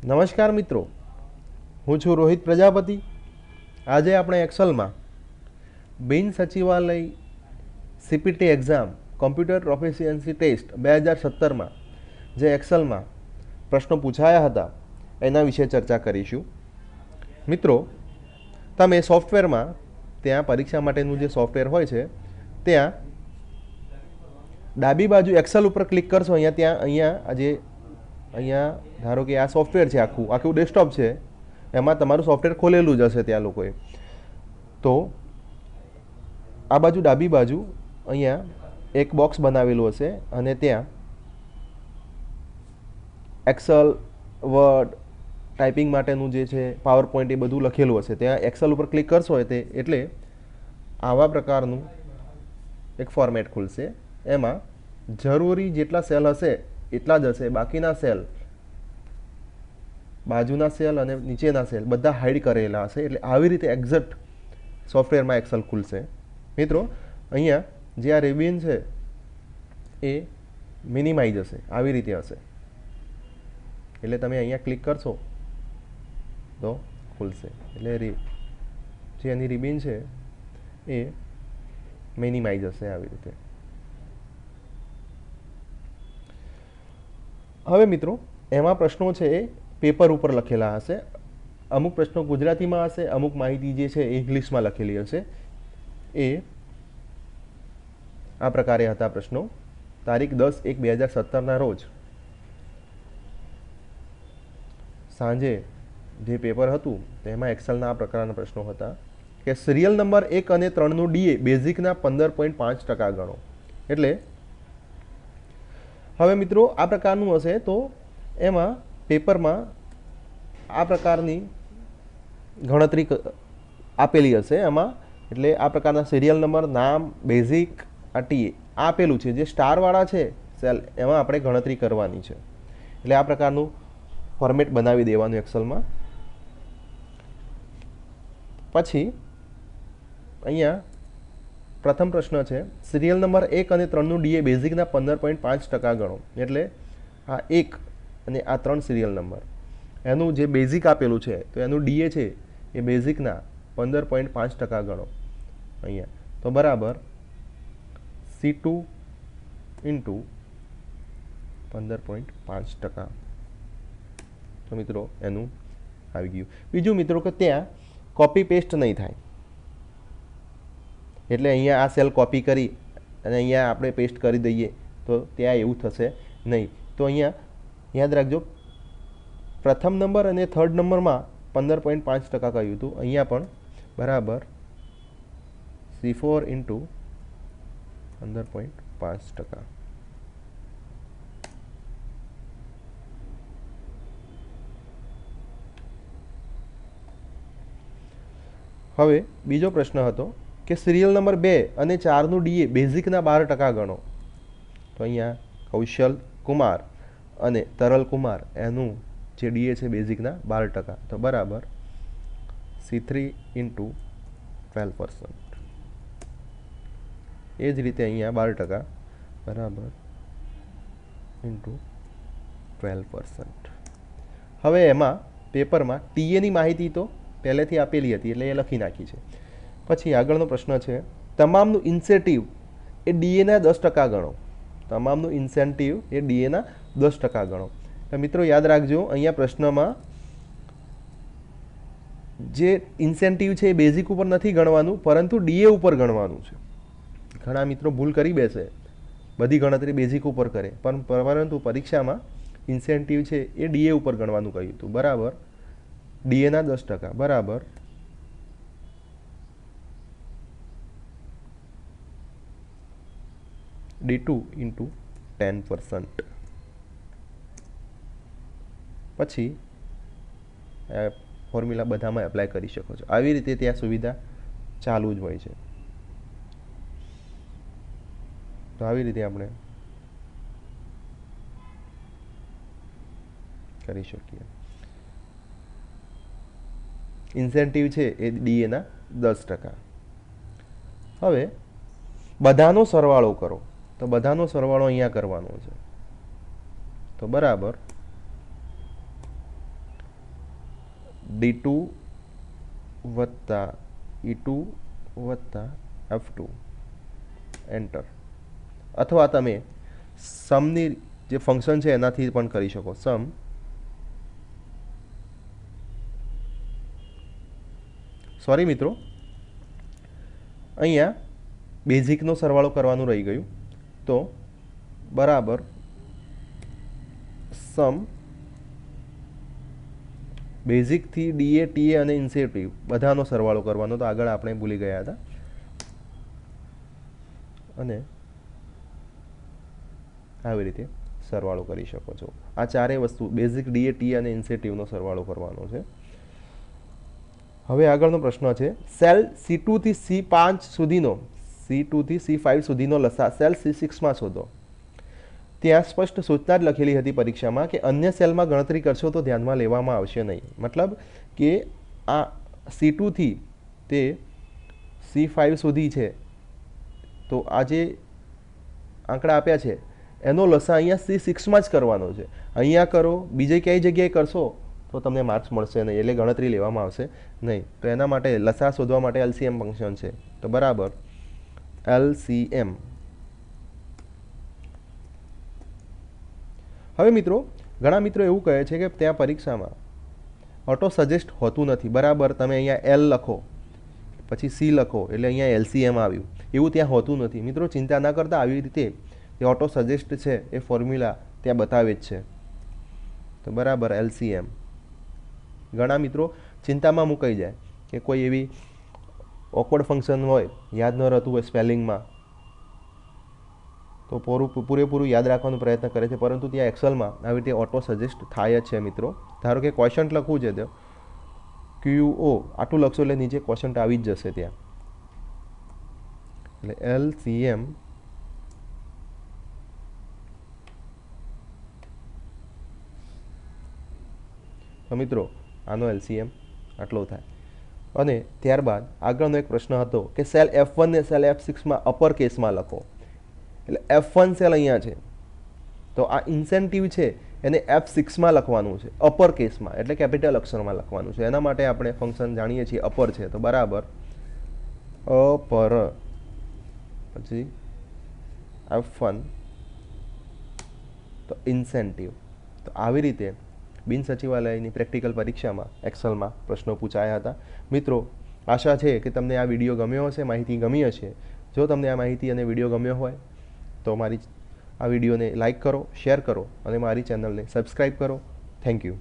નમસ્કાર મિત્રો, હું છું રોહિત પ્રજાપતિ। આજે આપણે એક્સેલમાં બિન સચિવાલય CPT exam computer proficiency test 2017માં જે એક્સેલમાં પ્રશ્નો પૂછાયા હતા એના વિશે ચર્ચા કરીશું। મિત્રો, તમે સોફ્ટવેરમાં ત્યાં પરીક્ષા માટેનું જે સોફ્ટવેર હોય છે ત્યાં ડાબી બાજુ એક્સેલ ઉપર ક્લિક કરશો। અહીંયા ધારો કે આ સોફ્ટવેર છે, આખું ડેસ્કટોપ છે, એમાં તમારું સોફ્ટવેર ખોલેલું જ હશે ત્યાં લોકોએ। તો આ બાજુ ડાબી બાજુ અહીંયા એક બોક્સ બનાવેલું હશે અને ત્યાં એક્સેલ, વર્ડ, ટાઈપિંગ માટેનું જે છે, પાવર પોઈન્ટ, એ બધું લખેલું હશે। ત્યાં એક્સેલ ઉપર ક્લિક કરશો એટલે આવા પ્રકારનું એક ફોર્મેટ ખુલશે। એમાં જરૂરી જેટલા સેલ હશે એટલા જ હશે, બાકીના સેલ, બાજુના સેલ અને નીચેના સેલ બધા હાઈડ કરેલા હશે। એટલે આવી રીતે એક્ઝેક્ટ સોફ્ટવેરમાં એક્સેલ ખુલશે। મિત્રો, અહીંયા જે આ રિબિન છે એ મિનિમાઇઝ હશે, આવી રીતે હશે। એટલે તમે અહીંયા ક્લિક કરશો તો ખુલશે। એટલે જે એની રિબિન છે એ મિનિમાઇઝ હશે આવી રીતે। હવે મિત્રો, એમાં પ્રશ્નો છે એ પેપર ઉપર લખેલા હશે। અમુક પ્રશ્નો ગુજરાતીમાં હશે, અમુક માહિતી જે છે એ ઇંગ્લિશમાં લખેલી હશે। એ આ પ્રકારે હતા પ્રશ્નો। તારીખ 10/1/2017ના રોજ સાંજે જે પેપર હતું તેમાં એક્સેલના આ પ્રકારના પ્રશ્નો હતા કે સિરિયલ નંબર 1 અને 3નું ડીએ બેઝિકના 15.5% ગણો। એટલે હવે મિત્રો આ પ્રકારનું હશે તો એમાં પેપરમાં આ પ્રકારની ગણતરી આપેલી હશે એમાં। એટલે આ પ્રકારના સિરિયલ નંબર, નામ, બેઝિક, આ ટીએ આપેલું છે, જે સ્ટારવાળા છે સેલ એમાં આપણે ગણતરી કરવાની છે। એટલે આ પ્રકારનું ફોર્મેટ બનાવી દેવાનું એક્સેલમાં। પછી અહીંયા પ્રથમ પ્રશ્ન છે સિરિયલ નંબર 1 અને 3નું ડીએ બેઝિકના 15.5% ગણો। એટલે આ 1 અને આ 3 સિરિયલ નંબર, એનું જે બેઝિક આપેલું છે તો એનું ડીએ છે એ બેઝિકના 15.5% ગણો અહીંયા। તો બરાબર C2 ઇન્ટુ 15.5%। તો મિત્રો એનું આવી ગયું। બીજું મિત્રો કે ત્યાં કોપી પેસ્ટ નહીં થાય। એટલે અહીંયા આ સેલ કોપી કરી અને અહીંયા આપણે પેસ્ટ કરી દઈએ તો ત્યાં એવું થશે નહીં। તો અહીંયા યાદ રાખજો, પ્રથમ નંબર અને થર્ડ નંબરમાં 15.5% કહ્યું હતું, અહીંયા પણ બરાબર C4 ઇન્ટુ 15.5%। હવે બીજો પ્રશ્ન હતો કે સિરિયલ નંબર 2 અને 4નું ડીએ બેઝિકના 12% ગણો। તો અહીંયા કૌશલ કુમાર અને તરલ કુમાર, એનું જે ડીએ છે બેઝિકના 12%। તો બરાબર C3 ઇન્ટુ 12%। એ જ રીતે અહીંયા 12% બરાબર ઇન્ટુ 12%। હવે એમાં પેપરમાં ટીએની માહિતી તો પહેલેથી આપેલી હતી એટલે એ લખી નાખી છે। પછી આગળનો પ્રશ્ન છે તમામનું ઇન્સેન્ટિવ એ ડીએના 10% ગણો। તમામનું ઇન્સેન્ટિવ એ ડીએના 10% ગણો। તો મિત્રો યાદ રાખજો, અહીંયા પ્રશ્નમાં જે ઇન્સેન્ટિવ છે એ બેઝિક ઉપર નથી ગણવાનું, પરંતુ ડીએ ઉપર ગણવાનું છે। ઘણા મિત્રો ભૂલ કરી બેસે, બધી ગણતરી બેઝિક ઉપર કરે, પરંતુ પરીક્ષામાં ઇન્સેન્ટિવ છે એ ડીએ ઉપર ગણવાનું કહ્યું હતું। બરાબર ડીએના 10% બરાબર D2 ઇન્ટુ 10%। પછી ફોર્મ્યુલા બધામાં એપ્લાય કરી શકો છો। આવી રીતે ત્યાં સુવિધા ચાલુ જ હોય છે। તો આવી રીતે આપણે કરી શકીએ। ઇન્સેન્ટિવ છે એ ડીએના 10%। હવે બધાનો સરવાળો કરો, તો બધાનો સરવાળો અહીંયા કરવાનો છે। તો બરાબર D2 વત્તા E2 વત્તા F2 એન્ટર. અથવા તમે સમની જે ફંક્શન છે એનાથી પણ કરી શકો. સમ સોરી મિત્રો, અહીંયા બેઝિકનો સરવાળો કરવાનું રહી ગયું. તો બરાબર સમ બેઝિકથી ડીએ ટીએ અને ઇન્સેટિવ બધાનો સરવાળો કરવાનો. તો આગળ આપણે ભૂલી ગયા હતા. અને આવી રીતે સરવાળો કરી શકો છો. આ ચારેય વસ્તુ બેઝિક ડીએ ટીએ અને ઇન્સેટિવનો સરવાળો કરવાનો છે. હવે આગળનો પ્રશ્ન છે, સેલ C2 થી C5 સુધીનો C2 થી C5 સુધીનો લસા સેલ C6માં શોધો. ત્યાં સ્પષ્ટ સૂચના જ લખેલી હતી પરીક્ષામાં કે અન્ય સેલમાં ગણતરી કરશો તો ધ્યાનમાં લેવામાં આવશે નહીં. મતલબ કે આ C2 થી તે C5 સુધી છે, તો આ જે આંકડા આપ્યા છે એનો લસા અહીંયા C6માં જ કરવાનો છે. અહીંયા કરો, બીજે ક્યાંય જગ્યાએ કરશો તો તમને માર્ક્સ મળશે નહીં, એટલે ગણતરી લેવામાં આવશે નહીં. તો એના માટે લસા શોધવા માટે LCM ફંક્શન છે. તો બરાબર LCM. હવે મિત્રો, ઘણા મિત્રો એવું કહે છે કે ત્યાં પરીક્ષામાં ઓટો સજેસ્ટ હોતું નથી. બરાબર, તમે અહીંયા L લખો પછી C લખો એટલે અહીંયા LCM આવ્યું, એવું ત્યાં હોતું નથી. મિત્રો ચિંતા ના કરતા, આવી રીતે જે ઓટો સજેસ્ટ છે એ ફોર્મ્યુલા ત્યાં બતાવે જ છે. તો બરાબર LCM. ઘણા મિત્રો ચિંતામાં મુકાઈ જાય કે કોઈ એવી ઓકવર્ડ ફંક્શન હોય, યાદ ન રહેતું હોય સ્પેલિંગમાં, તો પૂરેપૂરું યાદ રાખવાનો પ્રયત્ન કરે છે, પરંતુ ત્યાં એક્સેલમાં આવી રીતે ઓટો સજેસ્ટ થાય જ છે. મિત્રો ધારો કે ક્વેશ્ચન લખવું છે તો QO આટલું લખશો એટલે નીચે ક્વેશ્ચન આવી જ જશે ત્યાં. એટલે LCM તો મિત્રો આનો LCM આટલો થાય. અને ત્યારબાદ આગળનો એક પ્રશ્ન હતો કે સેલ F1 ને સેલ F6માં અપર કેસમાં લખો. એટલે F1 સેલ અહીંયા છે, તો આ ઇન્સેન્ટિવ છે એને F6માં લખવાનું છે, અપર કેસમાં એટલે કેપિટલ અક્ષરમાં લખવાનું છે. એના માટે આપણે ફંક્શન જાણીએ છીએ અપર છે. તો બરાબર અપર પછી F1 તો ઇન્સેન્ટિવ. તો આવી રીતે બિન સચિવાલયની પ્રેક્ટિકલ પરીક્ષામાં એક્સેલમાં પ્રશ્નો પૂછાયા હતા. મિત્રો આશા છે કે તમને આ વિડીયો ગમ્યો હશે, માહિતી ગમી હશે. જો તમને આ માહિતી અને વિડીયો ગમ્યો હોય તો મારી આ વિડીયોને લાઈક કરો, શેર કરો અને મારી ચેનલને સબસ્ક્રાઈબ કરો. Thank you.